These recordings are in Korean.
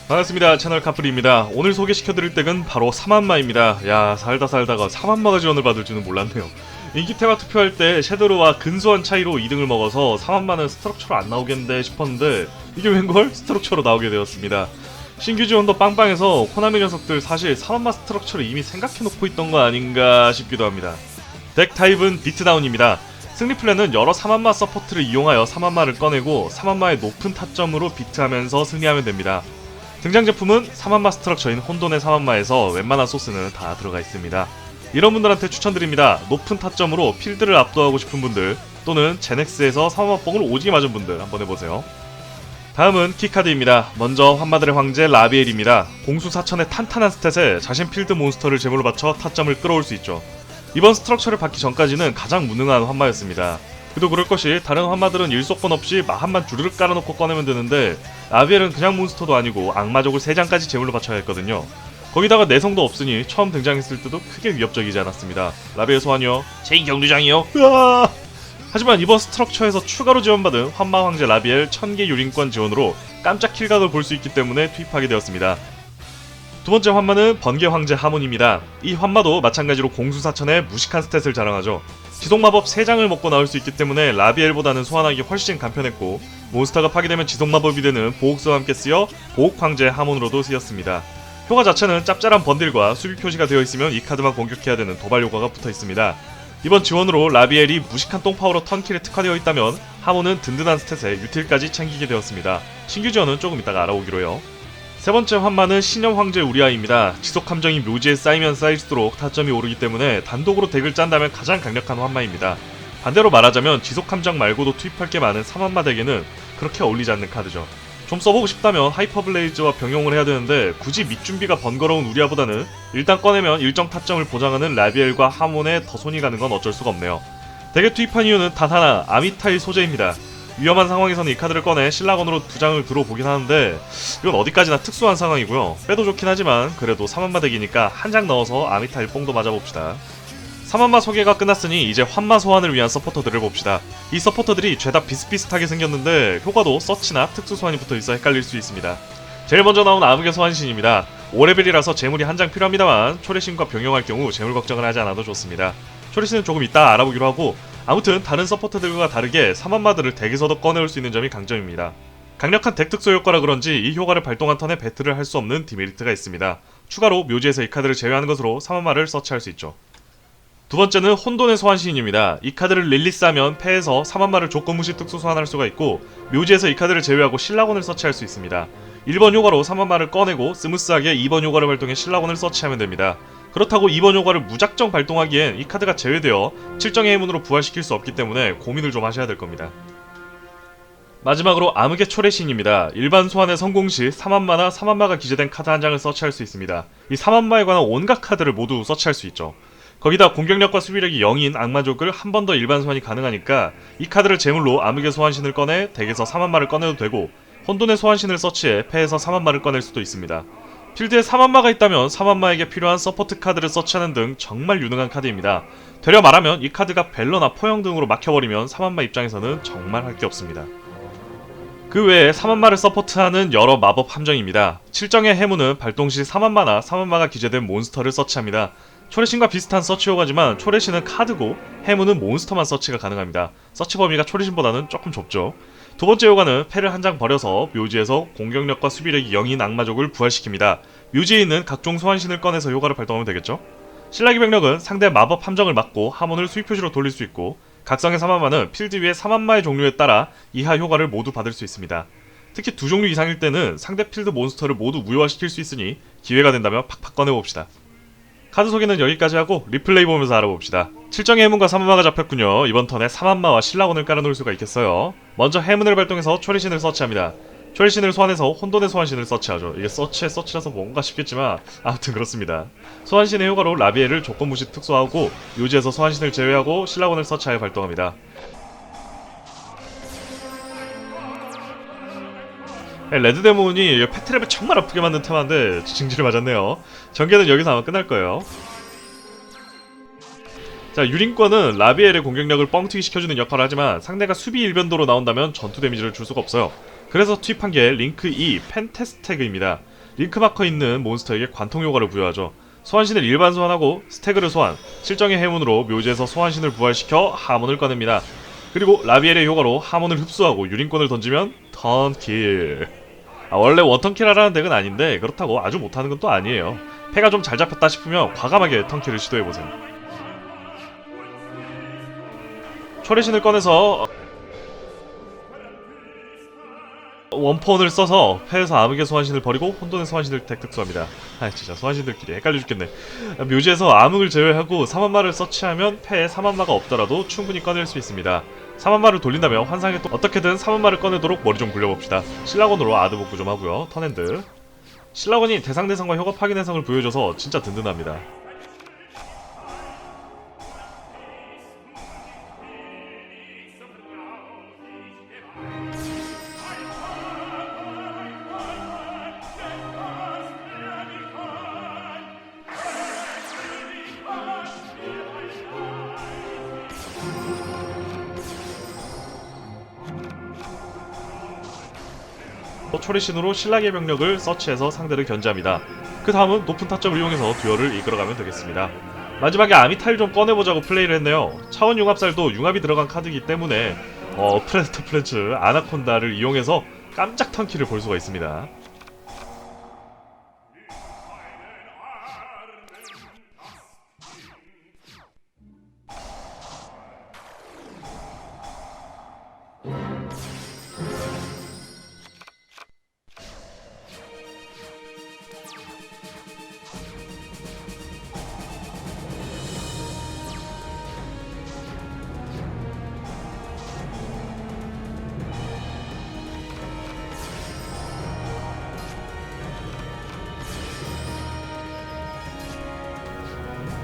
반갑습니다. 채널 카프리입니다. 오늘 소개시켜드릴 덱은 바로 사만마입니다. 야, 살다가 사만마가 지원을 받을 줄은 몰랐네요. 인기 테마 투표할 때 섀도르와 근소한 차이로 2등을 먹어서 사만마는 스트럭처로 안 나오겠는데 싶었는데 이게 웬걸? 스트럭처로 나오게 되었습니다. 신규 지원도 빵빵해서 코나미 녀석들 사실 사만마 스트럭처를 이미 생각해놓고 있던 거 아닌가 싶기도 합니다. 덱 타입은 비트다운입니다. 승리 플랜은 여러 사만마 서포트를 이용하여 사만마를 꺼내고 사만마의 높은 타점으로 비트하면서 승리하면 됩니다. 등장 제품은 사만마 스트럭처인 혼돈의 사만마에서 웬만한 소스는 다 들어가 있습니다. 이런 분들한테 추천드립니다. 높은 타점으로 필드를 압도하고 싶은 분들 또는 제넥스에서 사만마 뽕을 오지게 맞은 분들 한번 해보세요. 다음은 키카드입니다. 먼저 환마들의 황제 라비엘입니다. 공수 4천의 탄탄한 스탯에 자신 필드 몬스터를 제물로 바쳐 타점을 끌어올 수 있죠. 이번 스트럭처를 받기 전까지는 가장 무능한 환마였습니다. 그도 그럴 것이 다른 환마들은 일속권 없이 마한만 주르륵 깔아놓고 꺼내면 되는데 라비엘은 그냥 몬스터도 아니고 악마족을 3장까지 제물로 바쳐야 했거든요. 거기다가 내성도 없으니 처음 등장했을 때도 크게 위협적이지 않았습니다. 라비엘 소환이요. 제2경주장이요. 으아! 하지만 이번 스트럭처에서 추가로 지원받은 환마 황제 라비엘 1000개 유린권 지원으로 깜짝 킬각을 볼 수 있기 때문에 투입하게 되었습니다. 두 번째 환마는 번개 황제 하몬입니다. 이 환마도 마찬가지로 공수 4천의 무식한 스탯을 자랑하죠. 지속 마법 3장을 먹고 나올 수 있기 때문에 라비엘보다는 소환하기 훨씬 간편했고 몬스터가 파괴되면 지속 마법이 되는 보옥수와 함께 쓰여 보옥 황제 하몬으로도 쓰였습니다. 효과 자체는 짭짤한 번딜과 수비 표시가 되어 있으면 이 카드만 공격해야 되는 도발 효과가 붙어 있습니다. 이번 지원으로 라비엘이 무식한 똥파워로 턴킬에 특화되어 있다면 하몬은 든든한 스탯에 유틸까지 챙기게 되었습니다. 신규 지원은 조금 이따가 알아보기로 해요. 세 번째 환마는 신념 황제 우리아입니다. 지속 함정이 묘지에 쌓이면 쌓일수록 타점이 오르기 때문에 단독으로 덱을 짠다면 가장 강력한 환마입니다. 반대로 말하자면 지속 함정 말고도 투입할 게 많은 3환마 덱에는 그렇게 어울리지 않는 카드죠. 좀 써보고 싶다면 하이퍼블레이즈와 병용을 해야 되는데 굳이 밑준비가 번거로운 우리아보다는 일단 꺼내면 일정 타점을 보장하는 라비엘과 하몬에 더 손이 가는 건 어쩔 수가 없네요. 덱에 투입한 이유는 단 하나, 아미타일 소재입니다. 위험한 상황에서는 이 카드를 꺼내 신라건으로 2장을 들어보긴 하는데 이건 어디까지나 특수한 상황이고요. 빼도 좋긴 하지만 그래도 3환마 덱이니까 한 장 넣어서 아미타일 뽕도 맞아봅시다. 3환마 소개가 끝났으니 이제 환마 소환을 위한 서포터들을 봅시다. 이 서포터들이 죄다 비슷비슷하게 생겼는데 효과도 서치나 특수 소환이 붙어있어 헷갈릴 수 있습니다. 제일 먼저 나온 암흑의 소환신입니다. 5레벨이라서 재물이 한 장 필요합니다만 초래신과 병용할 경우 재물 걱정을 하지 않아도 좋습니다. 초래신은 조금 이따 알아보기로 하고 아무튼 다른 서포터들과 다르게 3환마들을 덱에서도 꺼내올 수 있는 점이 강점입니다. 강력한 덱 특수 효과라 그런지 이 효과를 발동한 턴에 배틀을 할 수 없는 디메리트가 있습니다. 추가로 묘지에서 이 카드를 제외하는 것으로 3환마를 서치할 수 있죠. 두 번째는 혼돈의 소환신입니다. 이 카드를 릴리스하면 패에서 3환마를 조건무시 특수 소환할 수가 있고 묘지에서 이 카드를 제외하고 신라곤을 서치할 수 있습니다. 1번 효과로 3환마를 꺼내고 스무스하게 2번 효과를 발동해 신라곤을 서치하면 됩니다. 그렇다고 2번 효과를 무작정 발동하기엔 이 카드가 제외되어 7정의 해문으로 부활시킬 수 없기 때문에 고민을 좀 하셔야 될 겁니다. 마지막으로 암흑의 초래신입니다. 일반 소환의 성공 시 3환마나 3환마가 기재된 카드 한 장을 서치할 수 있습니다. 이 3환마에 관한 온갖 카드를 모두 서치할 수 있죠. 거기다 공격력과 수비력이 0인 악마족을 한 번 더 일반 소환이 가능하니까 이 카드를 제물로 암흑의 소환신을 꺼내 덱에서 3환마를 꺼내도 되고 혼돈의 소환신을 서치해 패에서 3환마를 꺼낼 수도 있습니다. 필드에 3환마가 있다면 3환마에게 필요한 서포트 카드를 서치하는 등 정말 유능한 카드입니다. 되려 말하면 이 카드가 벨러나 포영 등으로 막혀버리면 3환마 입장에서는 정말 할 게 없습니다. 그 외에 3환마를 서포트하는 여러 마법 함정입니다. 7정의 해무는 발동 시 3환마나 3환마가 기재된 몬스터를 서치합니다. 초래신과 비슷한 서치 효과지만 초래신은 카드고 해무는 몬스터만 서치가 가능합니다. 서치 범위가 초래신보다는 조금 좁죠. 두 번째 효과는 패를 한 장 버려서 묘지에서 공격력과 수비력이 0인 악마족을 부활시킵니다. 묘지에 있는 각종 소환신을 꺼내서 효과를 발동하면 되겠죠? 신라기 병력은 상대 마법 함정을 막고 하몬을 수입 표시로 돌릴 수 있고 각성의 3환마는 필드 위의 3환마의 종류에 따라 이하 효과를 모두 받을 수 있습니다. 특히 2종류 이상일 때는 상대 필드 몬스터를 모두 무효화시킬 수 있으니 기회가 된다면 팍팍 꺼내봅시다. 카드 소개는 여기까지 하고 리플레이 보면서 알아봅시다. 7정의 해문과 3환마가 잡혔군요. 이번 턴에 3환마와 신라곤을 깔아놓을 수가 있겠어요. 먼저 해문을 발동해서 초래신을 서치합니다. 초래신을 소환해서 혼돈의 소환신을 서치하죠. 이게 서치에 서치라서 뭔가 싶겠지만 아무튼 그렇습니다. 소환신의 효과로 라비엘을 조건무시 특수하고 묘지에서 소환신을 제외하고 신라곤을 서치하여 발동합니다. 레드데몬이 패트랩을 정말 아프게 만든 테마인데 징지를 맞았네요. 전개는 여기서 아마 끝날 거예요. 자, 유린권은 라비엘의 공격력을 뻥튀기 시켜주는 역할을 하지만 상대가 수비 일변도로 나온다면 전투 데미지를 줄 수가 없어요. 그래서 투입한 게 링크 2 펜테스태그입니다. 링크마커 있는 몬스터에게 관통 효과를 부여하죠. 소환신을 일반 소환하고 스태그를 소환, 실정의 해문으로 묘지에서 소환신을 부활시켜 하몬을 꺼냅니다. 그리고 라비엘의 효과로 하몬을 흡수하고 유린권을 던지면 턴킬. 원래 원턴킬 하라는 덱은 아닌데 그렇다고 아주 못하는 건 또 아니에요. 패가 좀 잘 잡혔다 싶으면 과감하게 턴킬을 시도해보세요. 초래신을 꺼내서 원폰을 써서 패에서 암흑의 소환신을 버리고 혼돈의 소환신을 덱특수합니다. 진짜 소환신들끼리 헷갈려 죽겠네. 묘지에서 암흑을 제외하고 사만마를 서치하면 패에 사만마가 없더라도 충분히 꺼낼 수 있습니다. 사만마를 돌린다면 환상에 또 어떻게든 사만마를 꺼내도록 머리 좀 굴려봅시다. 신라곤으로 아드 복구 좀 하고요. 턴핸드. 신라곤이 대상대상과 효과 파괴 대상을 보여줘서 진짜 든든합니다. 초래신으로 신라기의 병력을 서치해서 상대를 견제합니다. 그 다음은 높은 타점을 이용해서 듀얼을 이끌어가면 되겠습니다. 마지막에 아미타일 좀 꺼내보자고 플레이를 했네요. 차원 융합살도 융합이 들어간 카드이기 때문에 프레스터 프렌츠 아나콘다를 이용해서 깜짝 턴키를 볼 수가 있습니다.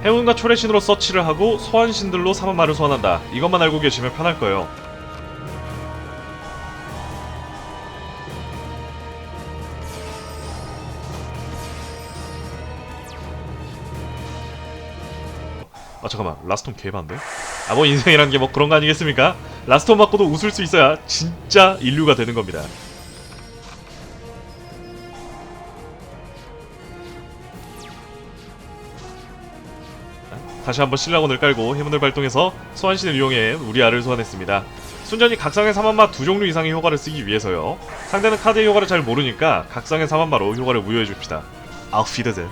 해운과 초래신으로 서치를 하고 소환신들로 사만마를 소환한다. 이것만 알고 계시면 편할 거예요. 잠깐만, 라스톰 개반데? 뭐 인생이란 게 뭐 그런 거 아니겠습니까? 라스톰 맞고도 웃을 수 있어야 진짜 인류가 되는 겁니다. 다시 한번 신라곤을 깔고 해문을 발동해서 소환신을 이용해 우리아를 소환했습니다. 순전히 각성의 사만마 2종류 이상의 효과를 쓰기 위해서요. 상대는 카드의 효과를 잘 모르니까 각성의 사만마로 효과를 무효해줍시다. 아우피드드.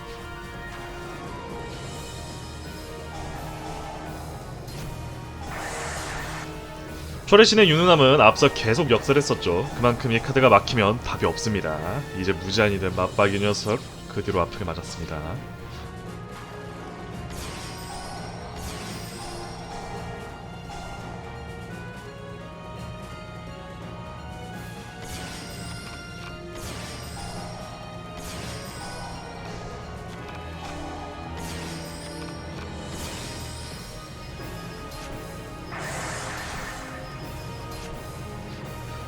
초래신의 유능함은 앞서 계속 역설했었죠. 그만큼 이 카드가 막히면 답이 없습니다. 이제 무제한이 된 맞박이 녀석, 그 뒤로 아프게 맞았습니다.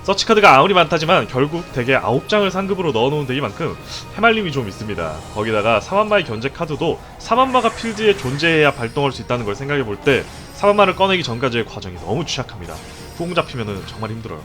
서치카드가 아무리 많다지만 결국 덱에 9장을 상급으로 넣어놓은 덱이만큼 해말림이 좀 있습니다. 거기다가 사만마의 견제 카드도 사만마가 필드에 존재해야 발동할 수 있다는 걸 생각해볼 때 사만마를 꺼내기 전까지의 과정이 너무 취약합니다. 후공 잡히면은 정말 힘들어요.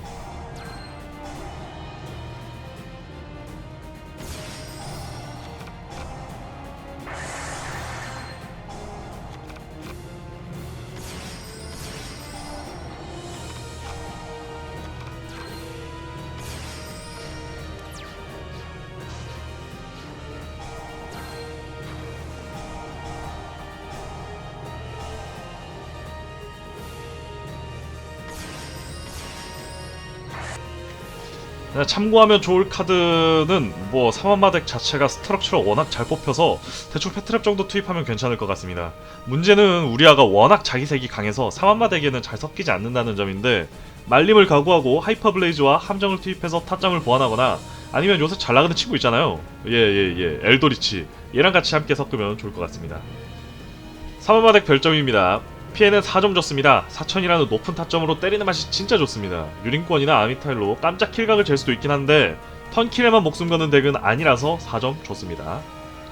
참고하면 좋을 카드는 뭐 사만마 덱 자체가 스트럭처를 워낙 잘 뽑혀서 대충 패트랩 정도 투입하면 괜찮을 것 같습니다. 문제는 우리아가 워낙 자기색이 강해서 사만마 덱에는 잘 섞이지 않는다는 점인데, 말림을 각오하고 하이퍼블레이즈와 함정을 투입해서 타점을 보완하거나 아니면 요새 잘 나가는 친구 있잖아요. 엘도리치, 얘랑 같이 함께 섞으면 좋을 것 같습니다. 사만마 덱 별점입니다. 피해는 4점 줬습니다. 4000이라는 높은 타점으로 때리는 맛이 진짜 좋습니다. 유린권이나 아미타일로 깜짝 킬각을 잴 수도 있긴 한데 턴킬에만 목숨 거는 덱은 아니라서 4점 줬습니다.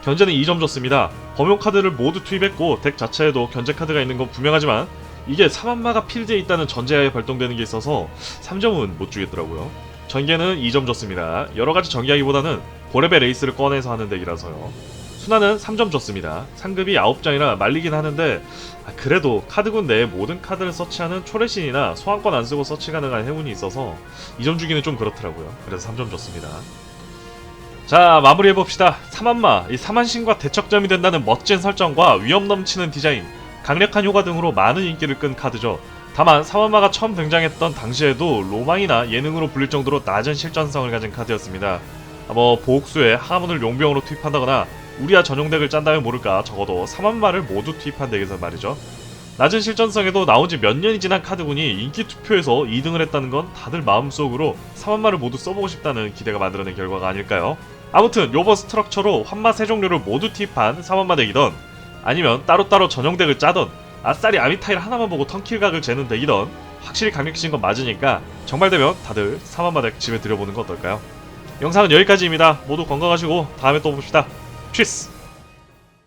견제는 2점 줬습니다. 범용 카드를 모두 투입했고 덱 자체에도 견제 카드가 있는 건 분명하지만 이게 사만마가 필드에 있다는 전제하에 발동되는 게 있어서 3점은 못 주겠더라고요. 전개는 2점 줬습니다. 여러가지 전개하기보다는 고레벨 에이스를 꺼내서 하는 덱이라서요. 순환은 3점 줬습니다. 상급이 9장이라 말리긴 하는데 그래도 카드군 내에 모든 카드를 서치하는 초래신이나 소환권 안 쓰고 서치 가능한 행운이 있어서 2점 주기는 좀 그렇더라고요. 그래서 3점 줬습니다. 자, 마무리해봅시다. 사만마, 이 사만신과 대척점이 된다는 멋진 설정과 위험 넘치는 디자인, 강력한 효과 등으로 많은 인기를 끈 카드죠. 다만 사만마가 처음 등장했던 당시에도 로망이나 예능으로 불릴 정도로 낮은 실전성을 가진 카드였습니다. 보옥수에 하문을 용병으로 투입한다거나 우리아 전용 덱을 짠다면 모를까 적어도 사만마를 모두 투입한 덱에서 말이죠. 낮은 실전성에도 나온지 몇 년이 지난 카드군이 인기 투표에서 2등을 했다는 건 다들 마음속으로 사만마를 모두 써보고 싶다는 기대가 만들어낸 결과가 아닐까요? 아무튼 요번 스트럭처로 환마 세 종류를 모두 투입한 사만마 덱이던 아니면 따로따로 전용 덱을 짜던 아싸리 아미타일 하나만 보고 턴킬각을 재는 덱이던 확실히 강력해진 건 맞으니까 정말 되면 다들 사만마 덱 집에 들여보는 거 어떨까요? 영상은 여기까지입니다. 모두 건강하시고 다음에 또 봅시다. 치스!